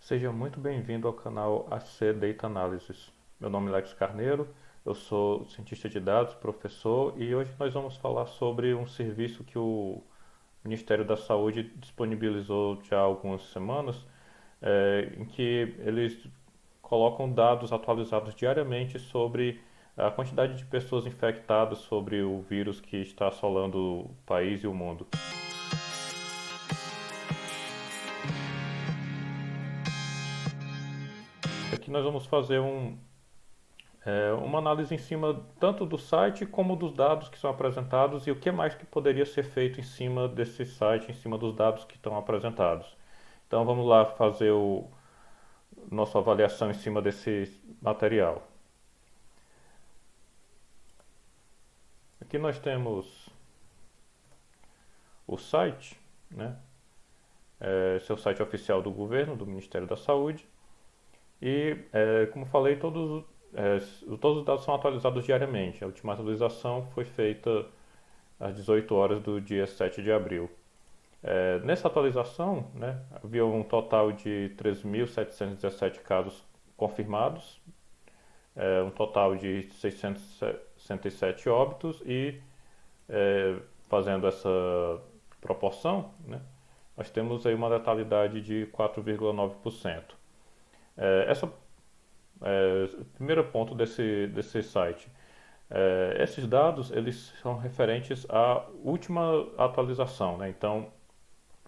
Seja muito bem-vindo ao canal AC Data Analysis. Meu nome é Alex Carneiro, eu sou cientista de dados, professor, e hoje nós vamos falar sobre um serviço que o Ministério da Saúde disponibilizou já há algumas semanas, em que eles colocam dados atualizados diariamente sobre a quantidade de pessoas infectadas sobre o vírus que está assolando o país e o mundo. Aqui nós vamos fazer uma análise em cima tanto do site como dos dados que são apresentados e o que mais que poderia ser feito em cima desse site, em cima dos dados que estão apresentados. Então vamos lá fazer nossa avaliação em cima desse material. Aqui nós temos o site, né? Esse é o site oficial do governo, do Ministério da Saúde. E, como falei, todos os dados são atualizados diariamente. A última atualização foi feita às 18 horas do dia 7 de abril. Nessa atualização, né, havia um total de 3.717 casos confirmados, um total de 667 óbitos e, fazendo essa proporção, né, nós temos aí uma letalidade de 4,9%. Essa o primeiro ponto desse site. Esses dados eles são referentes à última atualização, né? Então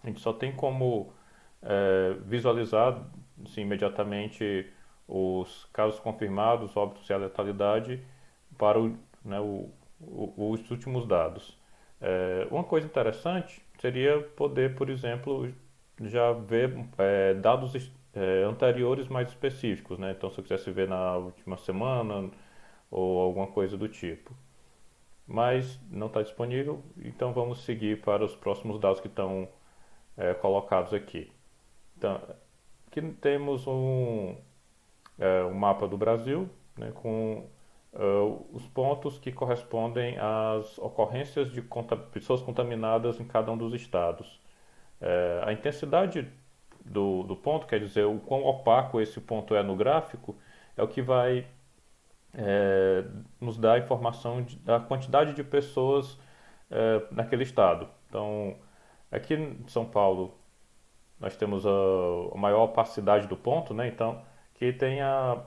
a gente só tem como visualizar assim, imediatamente os casos confirmados, óbitos e a letalidade para os últimos dados. Uma coisa interessante seria poder, por exemplo, já ver dados anteriores mais específicos, né? Então, se eu quisesse ver na última semana ou alguma coisa do tipo. Mas não está disponível, então vamos seguir para os próximos dados que estão colocados aqui. Então, aqui temos um mapa do Brasil, né, com os pontos que correspondem às ocorrências de pessoas contaminadas em cada um dos estados. A intensidade do ponto, quer dizer, o quão opaco esse ponto é no gráfico, é o que vai nos dar a informação da quantidade de pessoas naquele estado. Então, aqui em São Paulo, nós temos a maior opacidade do ponto, né? Então, que tem a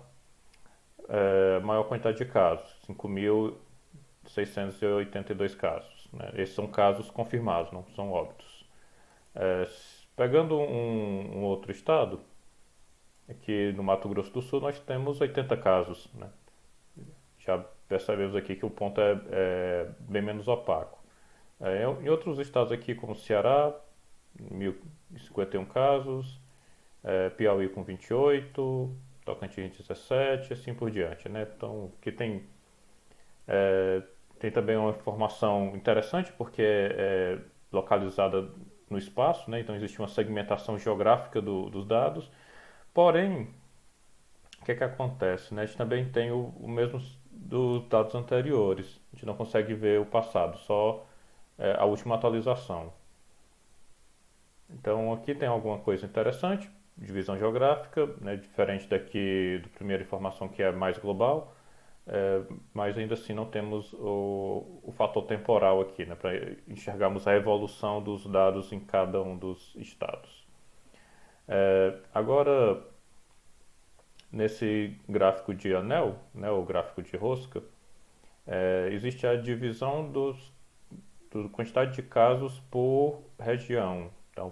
maior quantidade de casos, 5.682 casos. Né? Esses são casos confirmados, não são óbitos. Pegando um outro estado, aqui no Mato Grosso do Sul nós temos 80 casos. Né? Já percebemos aqui que o ponto é bem menos opaco. Em outros estados aqui, como Ceará, 1.051 casos, Piauí com 28, Tocantins 17, assim por diante. Né? Então, aqui tem também uma informação interessante, porque é localizada no espaço, né? Então existe uma segmentação geográfica dos dados. Porém, o que acontece? Né? A gente também tem o mesmo dos dados anteriores. A gente não consegue ver o passado, só a última atualização. Então aqui tem alguma coisa interessante, divisão geográfica, né? Diferente daqui da primeira informação que é mais global. Mas ainda assim não temos o fator temporal aqui, né, para enxergarmos a evolução dos dados em cada um dos estados. Agora, nesse gráfico de anel, né, o gráfico de rosca, existe a divisão da quantidade de casos por região. Então, a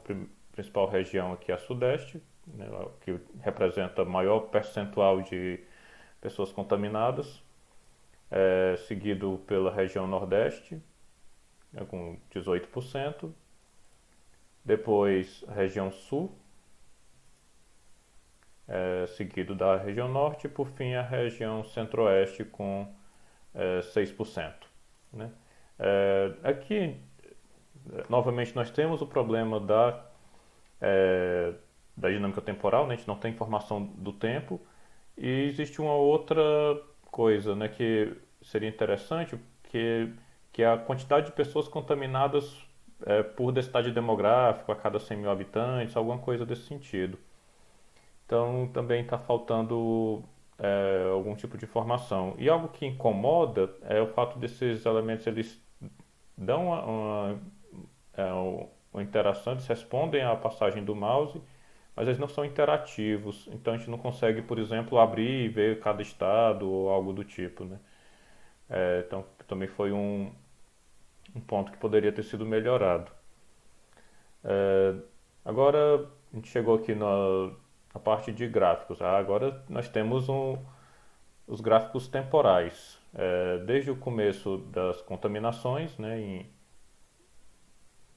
principal região aqui é a Sudeste, né, que representa maior percentual de pessoas contaminadas, seguido pela região Nordeste, né, com 18%, depois região Sul, seguido da região Norte e por fim a região Centro-Oeste com 6%. Né? Aqui, novamente, nós temos o problema da dinâmica temporal, né? A gente não tem informação do tempo e existe uma outra coisa, né, que seria interessante, que é a quantidade de pessoas contaminadas por densidade demográfica a cada 100 mil habitantes, alguma coisa desse sentido. Então também está faltando algum tipo de informação. E algo que incomoda é o fato desses elementos eles dão uma interação, eles respondem à passagem do mouse, mas eles não são interativos. Então a gente não consegue, por exemplo, abrir e ver cada estado ou algo do tipo, né? Então também foi um ponto que poderia ter sido melhorado. É, Agora a gente chegou aqui na parte de gráficos. Agora nós temos os gráficos temporais. Desde o começo das contaminações, né, em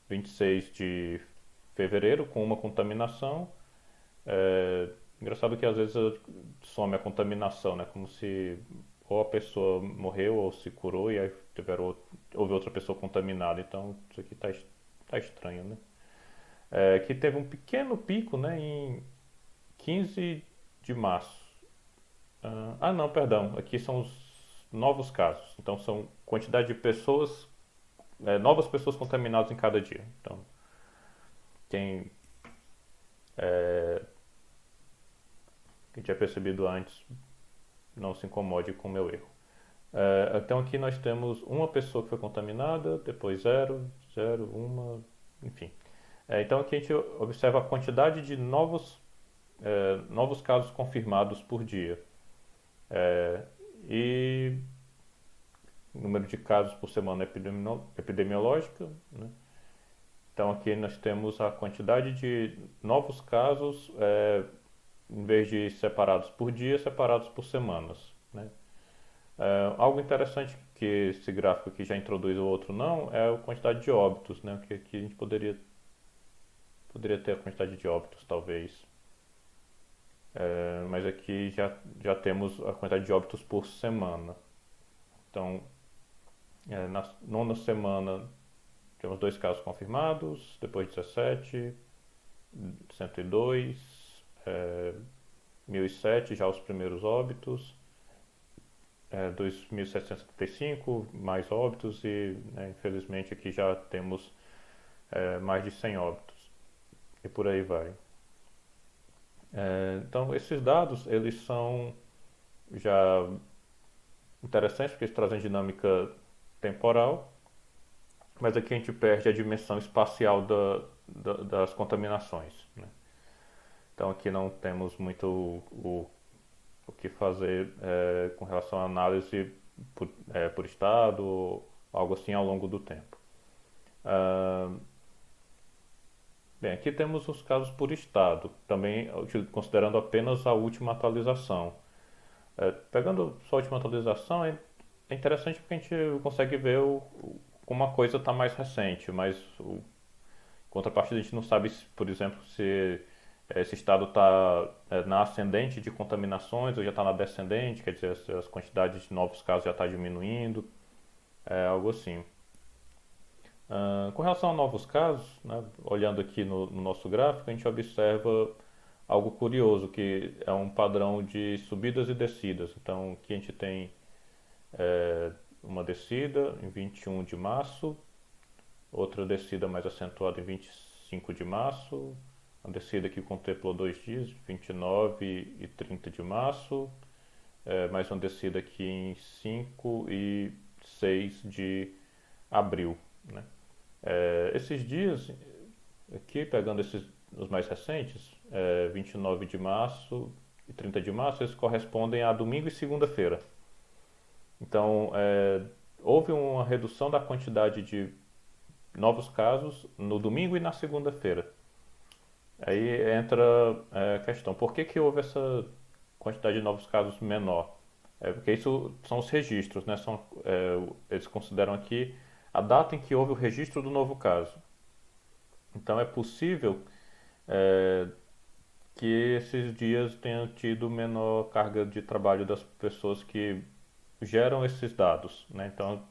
26 de fevereiro, com uma contaminação. Engraçado que às vezes some a contaminação, né, como se ou a pessoa morreu ou se curou e aí houve outra pessoa contaminada. Então isso aqui tá estranho, né? Que teve um pequeno pico, né, em 15 de março. Não, perdão. Aqui são os novos casos. Então são quantidade de pessoas, novas pessoas contaminadas em cada dia. Então quem, quem tinha percebido antes, não se incomode com o meu erro. Então aqui nós temos uma pessoa que foi contaminada, depois zero, zero, uma, enfim. Então aqui a gente observa a quantidade de novos casos confirmados por dia. E número de casos por semana epidemiológica, né? Então aqui nós temos a quantidade de novos casos, em vez de separados por dia, separados por semanas, né? Algo interessante que esse gráfico aqui já introduz o outro não é a quantidade de óbitos, né? Que aqui a gente poderia ter a quantidade de óbitos talvez. Mas aqui já temos a quantidade de óbitos por semana. Então, na nona semana temos 2 casos confirmados, depois 17, 102, 1007 já os primeiros óbitos, 2.775 mais óbitos e, né, infelizmente aqui já temos mais de 100 óbitos e por aí vai. Então esses dados eles são já interessantes porque eles trazem dinâmica temporal, mas aqui a gente perde a dimensão espacial das contaminações, né? Então aqui não temos muito o que fazer com relação à análise por estado, algo assim ao longo do tempo. Bem, aqui temos os casos por estado, também considerando apenas a última atualização. Pegando só a última atualização, é interessante porque a gente consegue ver como a coisa está mais recente, mas em contrapartida a gente não sabe, por exemplo, se esse estado está na ascendente de contaminações ou já está na descendente, quer dizer, se as quantidades de novos casos já está diminuindo, algo assim. Com relação a novos casos, né, olhando aqui no nosso gráfico, a gente observa algo curioso, que é um padrão de subidas e descidas. Então, aqui a gente tem uma descida em 21 de março, outra descida mais acentuada em 25 de março, uma descida que contemplou 2 dias, 29 e 30 de março, mais uma descida aqui em 5 e 6 de abril, né? Esses dias, aqui pegando os mais recentes, 29 de março e 30 de março, eles correspondem a domingo e segunda-feira. Então, houve uma redução da quantidade de novos casos no domingo e na segunda-feira. Aí entra a questão, por que houve essa quantidade de novos casos menor? Porque isso são os registros, né? Eles consideram aqui a data em que houve o registro do novo caso. Então é possível que esses dias tenham tido menor carga de trabalho das pessoas que geram esses dados, né? Então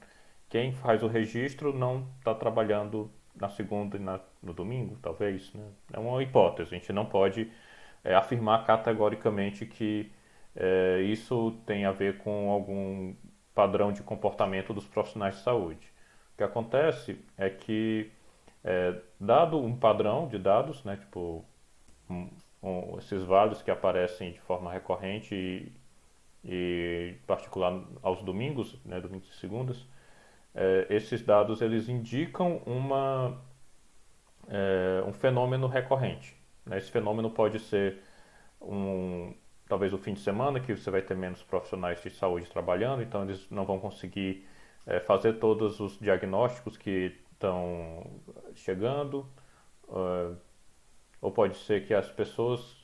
quem faz o registro não está trabalhando na segunda e no domingo, talvez, né? É uma hipótese, a gente não pode afirmar categoricamente que isso tem a ver com algum padrão de comportamento dos profissionais de saúde. O que acontece é que, dado um padrão de dados, né, tipo esses vales que aparecem de forma recorrente e em particular aos domingos, né, domingos e segundas, esses dados eles indicam um fenômeno recorrente. Né? Esse fenômeno pode ser talvez o fim de semana, que você vai ter menos profissionais de saúde trabalhando, então eles não vão conseguir fazer todos os diagnósticos que estão chegando, ou pode ser que as pessoas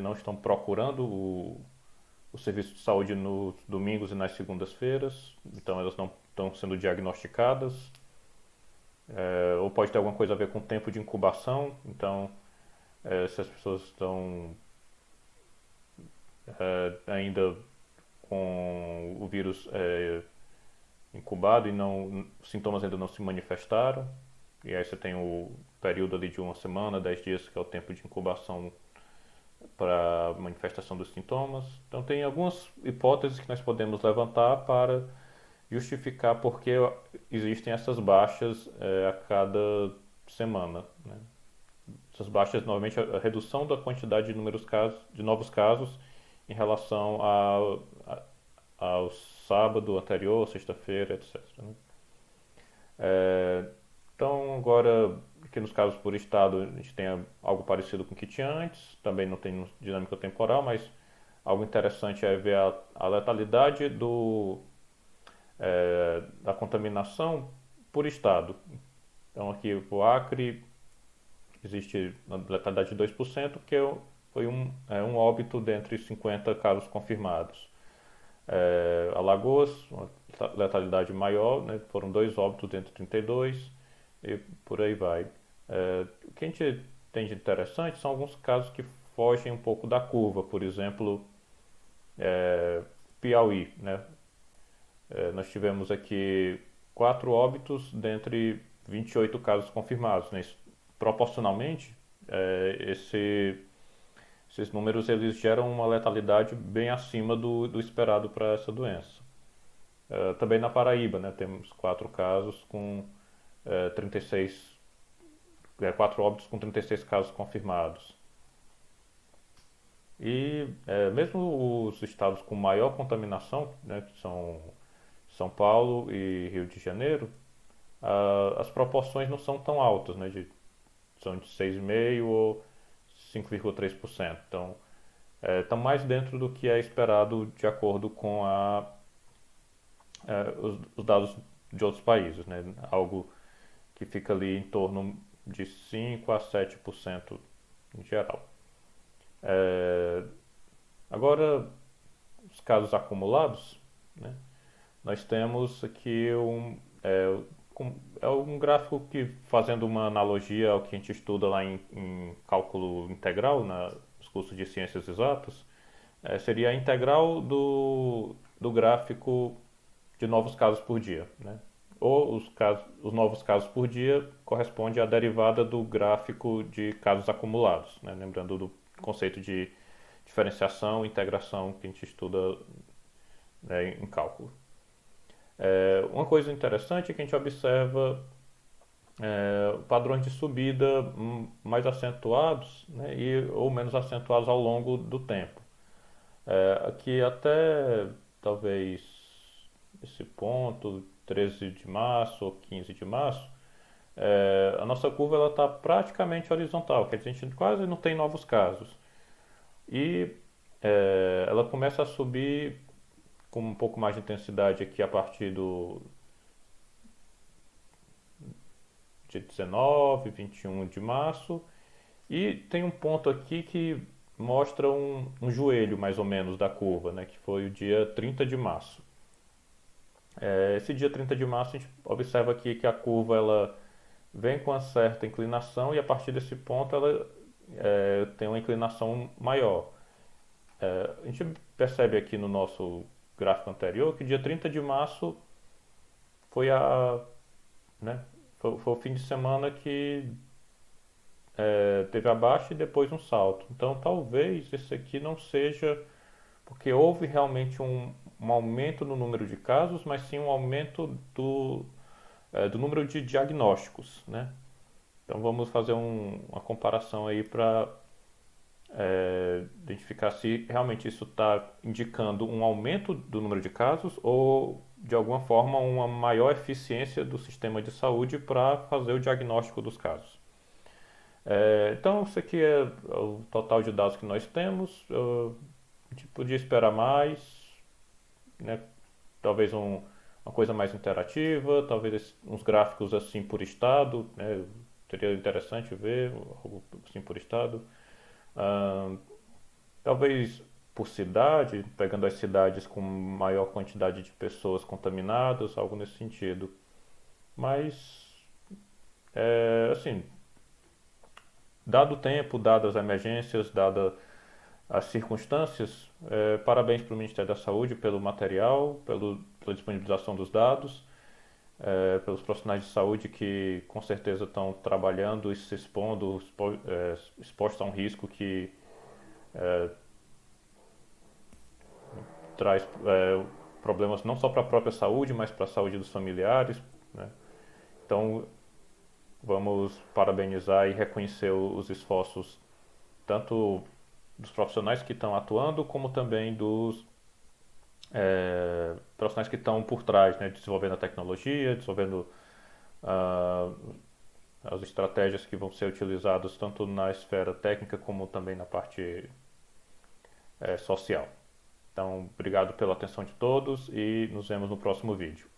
não estão procurando o serviço de saúde nos domingos e nas segundas-feiras, então elas não estão sendo diagnosticadas, ou pode ter alguma coisa a ver com o tempo de incubação, então se as pessoas estão ainda com o vírus incubado e os sintomas ainda não se manifestaram, e aí você tem o período ali de uma semana, 10 dias, que é o tempo de incubação para manifestação dos sintomas. Então tem algumas hipóteses que nós podemos levantar para justificar por que existem essas baixas a cada semana. Né? Essas baixas, normalmente, a redução da quantidade de novos casos em relação ao sábado anterior, sexta-feira, etc. Né? Então, agora, aqui nos casos por estado, a gente tem algo parecido com o que tinha antes, também não tem dinâmica temporal, mas algo interessante é ver a letalidade da contaminação por estado. Então, aqui o Acre existe uma letalidade de 2%, que foi um óbito dentre 50 casos confirmados. Alagoas, uma letalidade maior, né, foram 2 óbitos dentre 32 e por aí vai. O que a gente tem de interessante são alguns casos que fogem um pouco da curva, por exemplo, Piauí. Né? Nós tivemos aqui 4 óbitos dentre 28 casos confirmados. Né? Proporcionalmente, esses números eles geram uma letalidade bem acima do esperado para essa doença. Também na Paraíba, né, temos 4 casos com 36, 4 óbitos com 36 casos confirmados. E mesmo os estados com maior contaminação, né, que são São Paulo e Rio de Janeiro, as proporções não são tão altas, né, são de 6,5% ou 5,3%. Então, estão mais dentro do que é esperado de acordo com os dados de outros países, né? Algo que fica ali em torno de 5 a 7% em geral. Agora, os casos acumulados, né? Nós temos aqui um gráfico que, fazendo uma analogia ao que a gente estuda lá em cálculo integral, nos cursos de ciências exatas, seria a integral do gráfico de novos casos por dia. Né? Ou os novos casos por dia corresponde à derivada do gráfico de casos acumulados, né? Lembrando do conceito de diferenciação e integração que a gente estuda, né, em cálculo. Uma coisa interessante é que a gente observa padrões de subida mais acentuados, né, ou menos acentuados ao longo do tempo. Aqui até talvez esse ponto, 13 de março ou 15 de março, a nossa curva está praticamente horizontal, quer dizer, a gente quase não tem novos casos. E ela começa a subir com um pouco mais de intensidade aqui a partir de 19, 21 de março. E tem um ponto aqui que mostra um joelho mais ou menos da curva, né, que foi o dia 30 de março. Esse dia 30 de março a gente observa aqui que a curva ela vem com uma certa inclinação e a partir desse ponto ela tem uma inclinação maior. A gente percebe aqui no nosso gráfico anterior que dia 30 de março foi né, foi o fim de semana que teve a baixa e depois um salto. Então talvez esse aqui não seja porque houve realmente um aumento no número de casos, mas sim um aumento do número de diagnósticos, né? Então vamos fazer uma comparação aí para identificar se realmente isso está indicando um aumento do número de casos ou, de alguma forma, uma maior eficiência do sistema de saúde para fazer o diagnóstico dos casos. Então, isso aqui é o total de dados que nós temos. A gente podia esperar mais, né? Talvez uma coisa mais interativa, talvez uns gráficos assim por estado, né? Seria interessante ver algo assim por estado. Ah, Talvez por cidade, pegando as cidades com maior quantidade de pessoas contaminadas, algo nesse sentido. Mas, assim, dado o tempo, dadas as emergências, dadas as circunstâncias, parabéns para o Ministério da Saúde pelo material, pela disponibilização dos dados, pelos profissionais de saúde que com certeza estão trabalhando e se expondo, expostos a um risco que traz problemas não só para a própria saúde, mas para a saúde dos familiares, né? Então, vamos parabenizar e reconhecer os esforços tanto dos profissionais que estão atuando, como também dos profissionais que estão por trás, né, desenvolvendo a tecnologia, desenvolvendo ah, as estratégias que vão ser utilizadas tanto na esfera técnica como também na parte social. Então, obrigado pela atenção de todos e nos vemos no próximo vídeo.